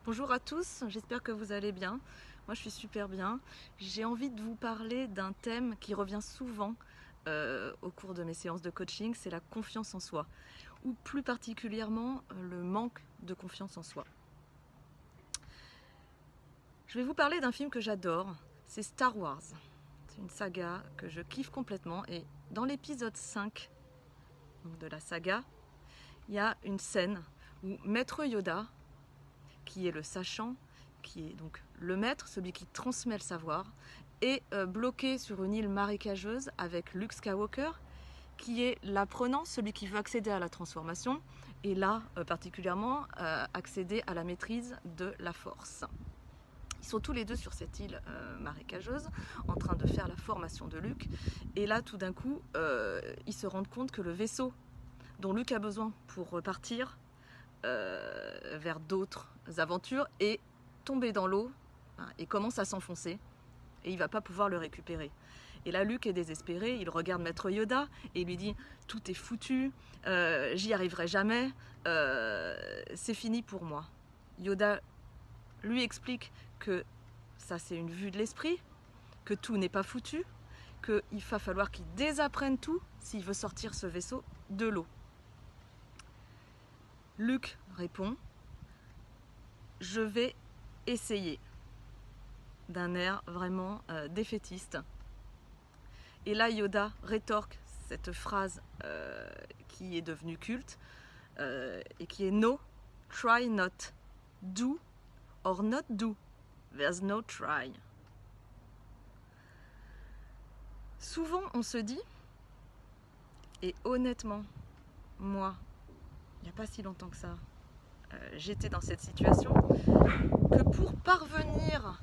Bonjour à tous, j'espère que vous allez bien. Moi je suis super bien. J'ai envie de vous parler d'un thème qui revient souvent au cours de mes séances de coaching, c'est la confiance en soi, ou plus particulièrement le manque de confiance en soi. Je vais vous parler d'un film que j'adore, c'est Star Wars. C'est une saga que je kiffe complètement et dans l'épisode 5 de la saga, il y a une scène où Maître Yoda, qui est le sachant, qui est donc le maître, celui qui transmet le savoir, est bloqué sur une île marécageuse avec Luke Skywalker, qui est l'apprenant, celui qui veut accéder à la transformation, et là particulièrement accéder à la maîtrise de la force. Ils sont tous les deux sur cette île marécageuse en train de faire la formation de Luke, et là tout d'un coup ils se rendent compte que le vaisseau dont Luke a besoin pour repartir vers d'autres aventures est tombé dans l'eau et commence à s'enfoncer et il va pas pouvoir le récupérer. Et là Luke est désespéré, il regarde Maître Yoda et il lui dit tout est foutu, j'y arriverai jamais, c'est fini pour moi. Yoda lui explique que ça c'est une vue de l'esprit, que tout n'est pas foutu, qu'il va falloir qu'il désapprenne tout s'il veut sortir ce vaisseau de l'eau. Luke répond « Je vais essayer » d'un air vraiment défaitiste. Et là, Yoda rétorque cette phrase qui est devenue culte et qui est « No, try not. Do or not do. There's no try. » Souvent, on se dit, et honnêtement, moi, il n'y a pas si longtemps que ça, j'étais dans cette situation, que pour parvenir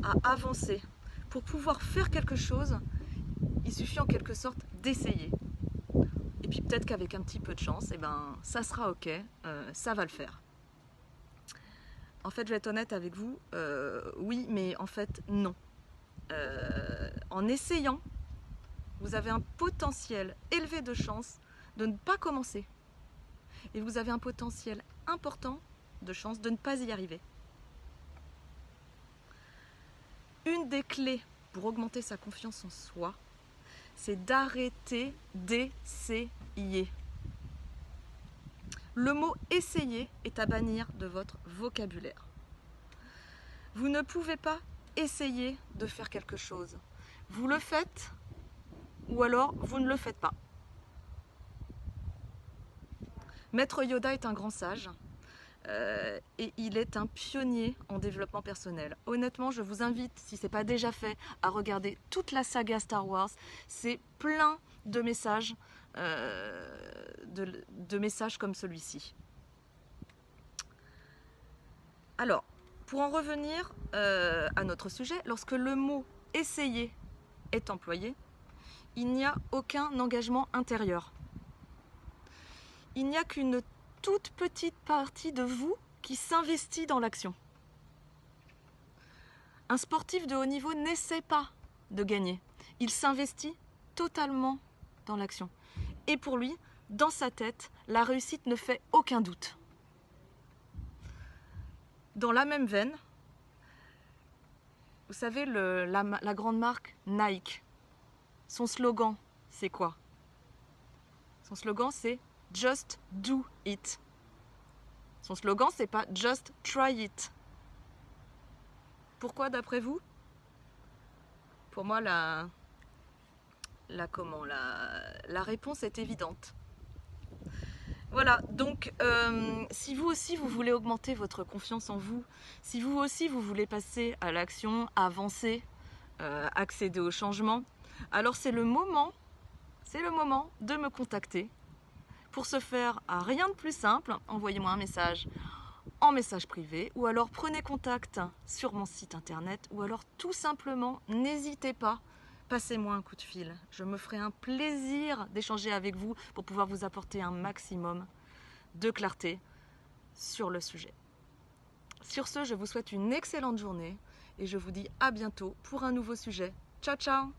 à avancer, pour pouvoir faire quelque chose, il suffit en quelque sorte d'essayer. Et puis peut-être qu'avec un petit peu de chance, eh ben, ça sera ok, ça va le faire. En fait, je vais être honnête avec vous, oui, mais en fait, non. En essayant, vous avez un potentiel élevé de chance de ne pas commencer. Et vous avez un potentiel important de chance de ne pas y arriver. Une des clés pour augmenter sa confiance en soi, c'est d'arrêter d'essayer. Le mot essayer est à bannir de votre vocabulaire. Vous ne pouvez pas essayer de faire quelque chose. Vous le faites ou alors vous ne le faites pas. Maître Yoda est un grand sage. Et il est un pionnier en développement personnel. Honnêtement, je vous invite, si ce n'est pas déjà fait, à regarder toute la saga Star Wars. C'est plein de messages, de messages comme celui-ci. Alors, pour en revenir à notre sujet, lorsque le mot « essayer » est employé, il n'y a aucun engagement intérieur. Il n'y a qu'une toute petite partie de vous qui s'investit dans l'action. Un sportif de haut niveau n'essaie pas de gagner. Il s'investit totalement dans l'action. Et pour lui, dans sa tête, la réussite ne fait aucun doute. Dans la même veine, vous savez, la grande marque Nike, son slogan, c'est quoi? Son slogan, c'est « Just do it ». Son slogan, c'est pas « Just try it ». Pourquoi d'après vous? Pour moi, la réponse est évidente. Voilà, donc si vous aussi vous voulez augmenter votre confiance en vous, si vous aussi vous voulez passer à l'action, avancer, accéder au changement, alors c'est le moment de me contacter. Pour ce faire, rien de plus simple, envoyez-moi un message en message privé ou alors prenez contact sur mon site internet ou alors tout simplement n'hésitez pas, passez-moi un coup de fil. Je me ferai un plaisir d'échanger avec vous pour pouvoir vous apporter un maximum de clarté sur le sujet. Sur ce, je vous souhaite une excellente journée et je vous dis à bientôt pour un nouveau sujet. Ciao ciao!